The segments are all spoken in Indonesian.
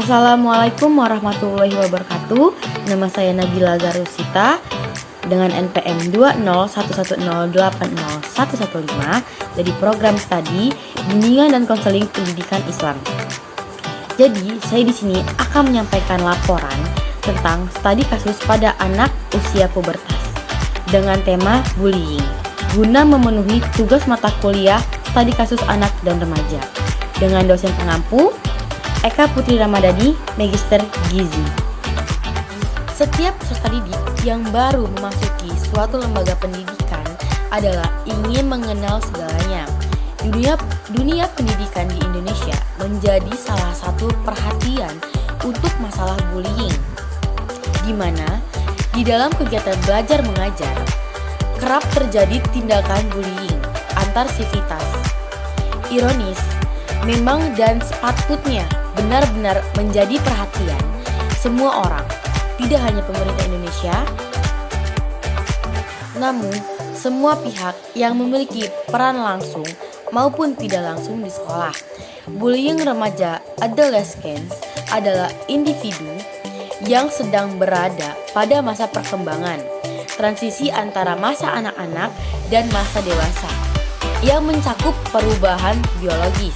Assalamualaikum warahmatullahi wabarakatuh. Nama saya Nabila Garusita dengan NPM 20110801115 dari program studi Bimbingan dan Konseling Pendidikan Islam. Jadi, saya di sini akan menyampaikan laporan tentang studi kasus pada anak usia pubertas dengan tema bullying guna memenuhi tugas mata kuliah studi kasus anak dan remaja dengan dosen pengampu Eka Putri Ramadhani, Magister Gizi. Setiap peserta didik yang baru memasuki suatu lembaga pendidikan adalah ingin mengenal segalanya. Dunia pendidikan di Indonesia menjadi salah satu perhatian untuk masalah bullying, di mana di dalam kegiatan belajar mengajar kerap terjadi tindakan bullying antar sivitas. Ironis, memang dan sepatutnya benar-benar menjadi perhatian semua orang, tidak hanya pemerintah Indonesia, namun semua pihak yang memiliki peran langsung maupun tidak langsung di sekolah. Bullying remaja adolescents adalah individu yang sedang berada pada masa perkembangan, transisi antara masa anak-anak dan masa dewasa, yang mencakup perubahan biologis.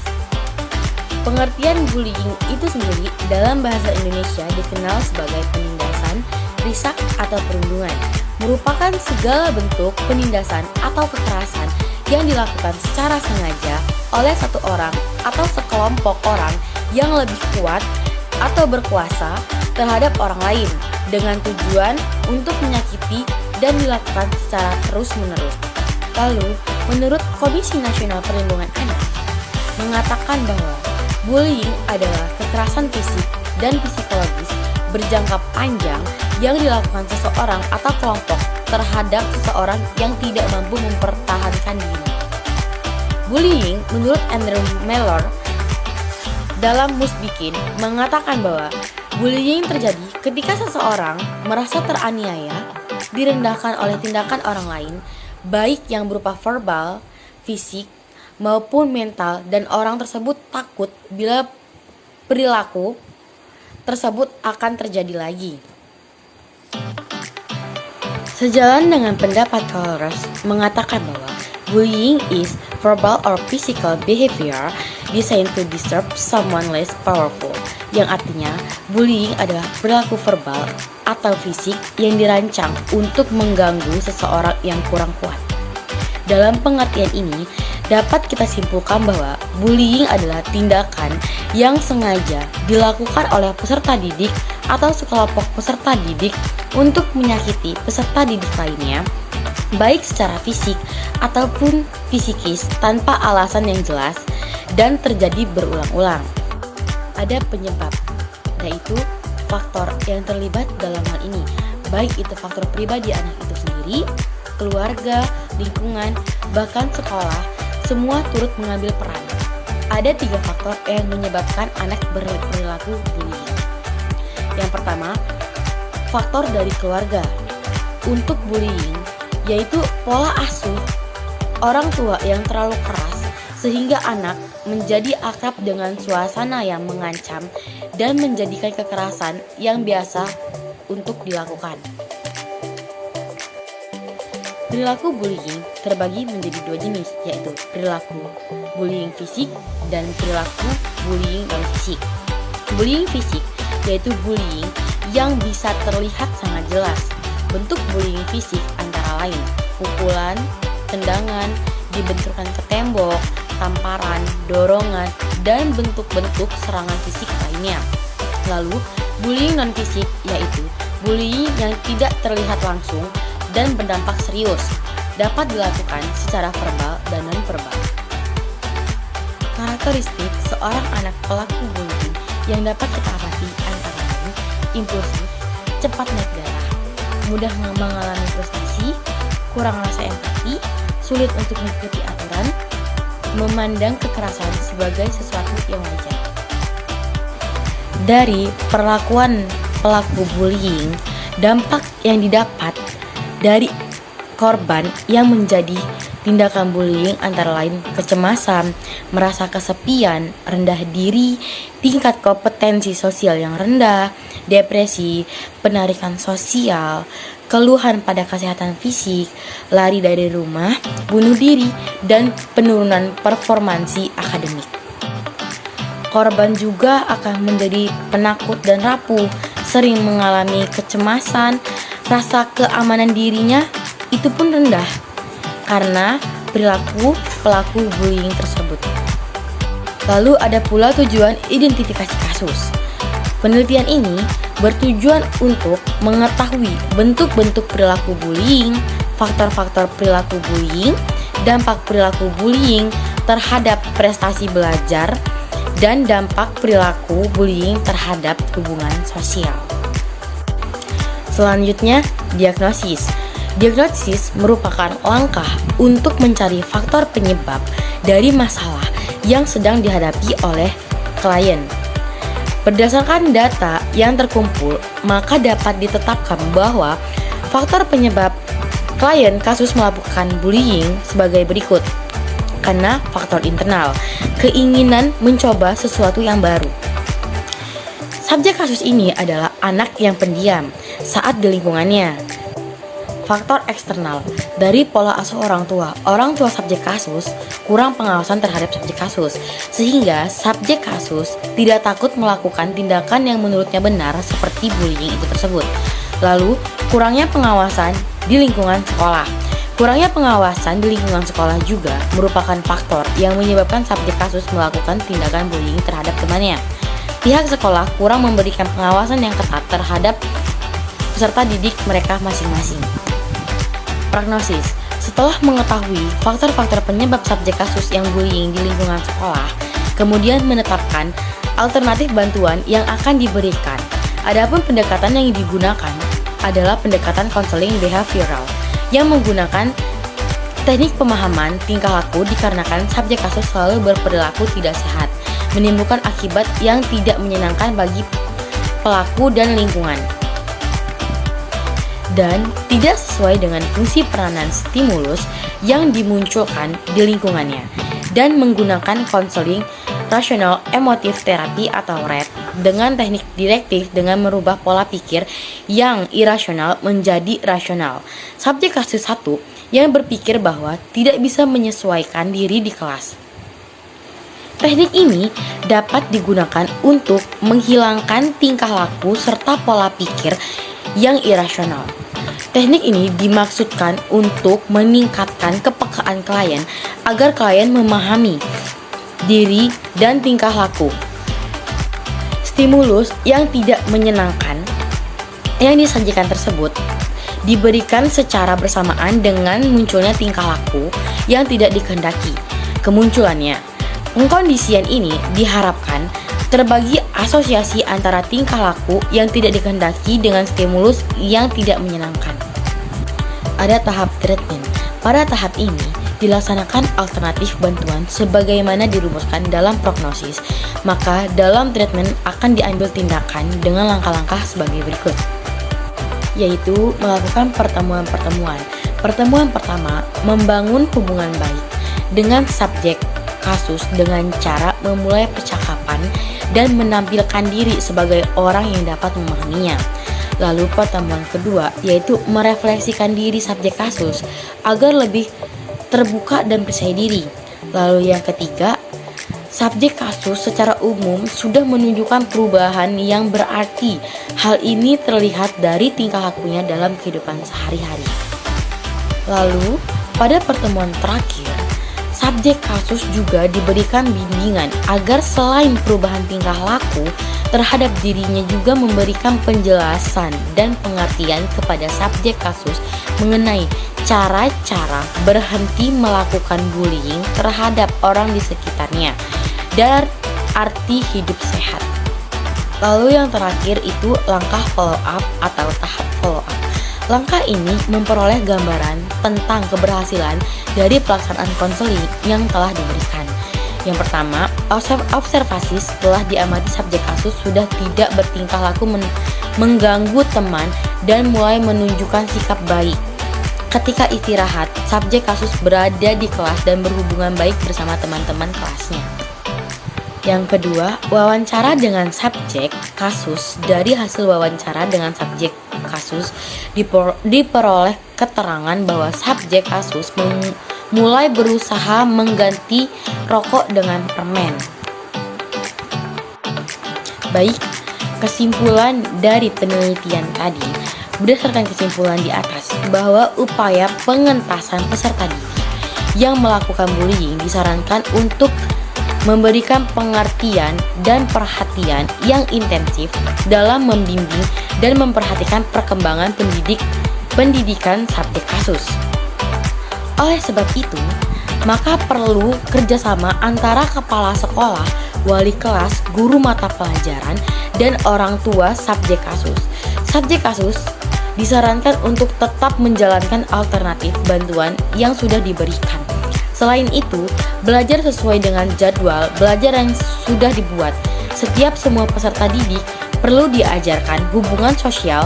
Pengertian bullying itu sendiri dalam bahasa Indonesia dikenal sebagai penindasan, risak atau perundungan, merupakan segala bentuk penindasan atau kekerasan yang dilakukan secara sengaja oleh satu orang atau sekelompok orang yang lebih kuat atau berkuasa terhadap orang lain dengan tujuan untuk menyakiti dan dilakukan secara terus-menerus. Lalu, menurut Komisi Nasional Perlindungan Anak, mengatakan bahwa bullying adalah kekerasan fisik dan psikologis berjangka panjang yang dilakukan seseorang atau kelompok terhadap seseorang yang tidak mampu mempertahankan diri. Bullying, menurut Andrew Mellor dalam Musbikin, mengatakan bahwa bullying terjadi ketika seseorang merasa teraniaya, direndahkan oleh tindakan orang lain, baik yang berupa verbal, fisik, maupun mental, dan orang tersebut takut bila perilaku tersebut akan terjadi lagi. Sejalan dengan pendapat Colress mengatakan bahwa bullying is verbal or physical behavior designed to disturb someone less powerful, yang artinya bullying adalah perilaku verbal atau fisik yang dirancang untuk mengganggu seseorang yang kurang kuat. Dalam pengertian ini, dapat kita simpulkan bahwa bullying adalah tindakan yang sengaja dilakukan oleh peserta didik atau sekelompok peserta didik untuk menyakiti peserta didik lainnya, baik secara fisik ataupun psikis tanpa alasan yang jelas dan terjadi berulang-ulang. Ada penyebab, yaitu faktor yang terlibat dalam hal ini, baik itu faktor pribadi anak itu sendiri, keluarga, lingkungan, bahkan sekolah, semua turut mengambil peran. Ada 3 faktor yang menyebabkan anak berperilaku bullying. Yang pertama, faktor dari keluarga. Untuk bullying, yaitu pola asuh orang tua yang terlalu keras sehingga anak menjadi akrab dengan suasana yang mengancam dan menjadikan kekerasan yang biasa untuk dilakukan. Perilaku bullying terbagi menjadi 2 jenis, yaitu perilaku bullying fisik dan perilaku bullying non-fisik. Bullying fisik yaitu bullying yang bisa terlihat sangat jelas. Bentuk bullying fisik antara lain pukulan, tendangan, dibenturkan ke tembok, tamparan, dorongan, dan bentuk-bentuk serangan fisik lainnya. Lalu, bullying non-fisik yaitu bullying yang tidak terlihat langsung dan berdampak serius, dapat dilakukan secara verbal dan non-verbal. Karakteristik seorang anak pelaku bullying yang dapat kita amati antara lain impulsif, cepat naik darah, mudah mengalami frustasi, kurang rasa empati, sulit untuk mengikuti aturan, memandang kekerasan sebagai sesuatu yang wajar. Dari perlakuan pelaku bullying, dampak yang didapat dari korban yang menjadi Tindakan bullying antara lain kecemasan, merasa kesepian, rendah diri, tingkat kompetensi sosial yang rendah, depresi, penarikan sosial, keluhan pada kesehatan fisik, lari dari rumah, bunuh diri, dan penurunan performansi akademik. Korban juga akan menjadi penakut dan rapuh, sering mengalami kecemasan, rasa keamanan dirinya itu pun rendah karena perilaku pelaku bullying tersebut. Lalu ada pula tujuan identifikasi kasus. Penelitian ini bertujuan untuk mengetahui bentuk-bentuk perilaku bullying, faktor-faktor perilaku bullying, dampak perilaku bullying terhadap prestasi belajar, dan dampak perilaku bullying terhadap hubungan sosial. Selanjutnya, diagnosis. Diagnosis merupakan langkah untuk mencari faktor penyebab dari masalah yang sedang dihadapi oleh klien. Berdasarkan data yang terkumpul, maka dapat ditetapkan bahwa faktor penyebab klien kasus melakukan bullying sebagai berikut. Karena faktor internal, keinginan mencoba sesuatu yang baru. Subjek kasus ini adalah anak yang pendiam saat di lingkungannya. Faktor eksternal, dari pola asuh orang tua subjek kasus kurang pengawasan terhadap subjek kasus, sehingga subjek kasus tidak takut melakukan tindakan yang menurutnya benar seperti bullying itu tersebut. Lalu, kurangnya pengawasan di lingkungan sekolah. Kurangnya pengawasan di lingkungan sekolah juga merupakan faktor yang menyebabkan subjek kasus melakukan tindakan bullying terhadap temannya. Pihak sekolah kurang memberikan pengawasan yang ketat terhadap peserta didik mereka masing-masing. Prognosis. Setelah mengetahui faktor-faktor penyebab subjek kasus yang bullying di lingkungan sekolah, kemudian menetapkan alternatif bantuan yang akan diberikan. Adapun pendekatan yang digunakan adalah pendekatan konseling behavioral yang menggunakan teknik pemahaman tingkah laku dikarenakan subjek kasus selalu berperilaku tidak sehat, menimbulkan akibat yang tidak menyenangkan bagi pelaku dan lingkungan, dan tidak sesuai dengan fungsi peranan stimulus yang dimunculkan di lingkungannya, dan menggunakan konseling rasional emotif terapi atau RET dengan teknik direktif dengan merubah pola pikir yang irasional menjadi rasional. Subjek kasus 1 yang berpikir bahwa tidak bisa menyesuaikan diri di kelas. Teknik ini dapat digunakan untuk menghilangkan tingkah laku serta pola pikir yang irasional. Teknik ini dimaksudkan untuk meningkatkan kepekaan klien agar klien memahami diri dan tingkah laku. Stimulus yang tidak menyenangkan yang disajikan tersebut diberikan secara bersamaan dengan munculnya tingkah laku yang tidak dikehendaki. Kemunculannya pengkondisian ini diharapkan terbagi asosiasi antara tingkah laku yang tidak dikehendaki dengan stimulus yang tidak menyenangkan. Ada tahap treatment. Pada tahap ini dilaksanakan alternatif bantuan sebagaimana dirumuskan dalam prognosis. Maka dalam treatment akan diambil tindakan dengan langkah-langkah sebagai berikut, yaitu melakukan pertemuan-pertemuan. Pertemuan pertama, membangun hubungan baik dengan subjek kasus dengan cara memulai percakapan dan menampilkan diri sebagai orang yang dapat memahaminya. Lalu pertemuan kedua, yaitu merefleksikan diri subjek kasus agar lebih terbuka dan percaya diri. Lalu yang ketiga, subjek kasus secara umum sudah menunjukkan perubahan yang berarti. Hal ini terlihat dari tingkah lakunya dalam kehidupan sehari-hari. Lalu pada pertemuan terakhir, subjek kasus juga diberikan bimbingan agar selain perubahan tingkah laku terhadap dirinya juga memberikan penjelasan dan pengertian kepada subjek kasus mengenai cara-cara berhenti melakukan bullying terhadap orang di sekitarnya dan arti hidup sehat. Lalu yang terakhir itu langkah follow up atau tahap follow up. Langkah ini memperoleh gambaran tentang keberhasilan dari pelaksanaan konseling yang telah diberikan. Yang pertama, observasi setelah diamati subjek kasus sudah tidak bertingkah laku mengganggu teman dan mulai menunjukkan sikap baik. ketika istirahat, subjek kasus berada di kelas dan berhubungan baik bersama teman-teman kelasnya. Yang kedua, wawancara dengan subjek kasus. Dari hasil wawancara dengan subjek kasus diperoleh keterangan bahwa subjek kasus mulai berusaha mengganti rokok dengan permen. Baik, kesimpulan dari penelitian tadi, berdasarkan kesimpulan di atas bahwa upaya pengentasan peserta didik yang melakukan bullying disarankan untuk memberikan pengertian dan perhatian yang intensif dalam membimbing dan memperhatikan perkembangan pendidikan subjek kasus. Oleh sebab itu, maka perlu kerjasama antara kepala sekolah, wali kelas, guru mata pelajaran, dan orang tua subjek kasus. Subjek kasus disarankan untuk tetap menjalankan alternatif bantuan yang sudah diberikan. Selain itu, belajar sesuai dengan jadwal belajar yang sudah dibuat. Semua peserta didik perlu diajarkan hubungan sosial,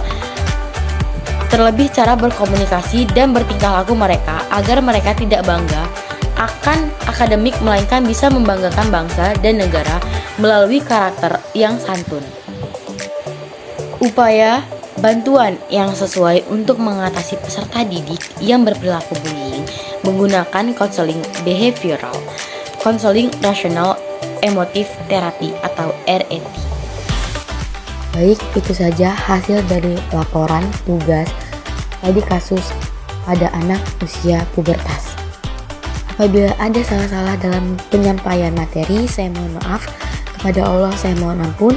terlebih cara berkomunikasi dan bertingkah laku mereka agar mereka tidak bangga akan akademik melainkan bisa membanggakan bangsa dan negara melalui karakter yang santun. Upaya bantuan yang sesuai untuk mengatasi peserta didik yang berperilaku bullying menggunakan konseling behavioral, konseling rasional emotif terapi atau RET. Baik, itu saja hasil dari laporan tugas tadi kasus pada anak usia pubertas. Apabila ada salah-salah dalam penyampaian materi, saya mohon maaf. Kepada Allah saya mohon ampun.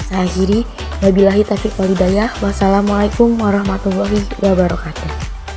Saya akhiri. Wabillahi taufiq wal hidayah. Wassalamualaikum warahmatullahi wabarakatuh.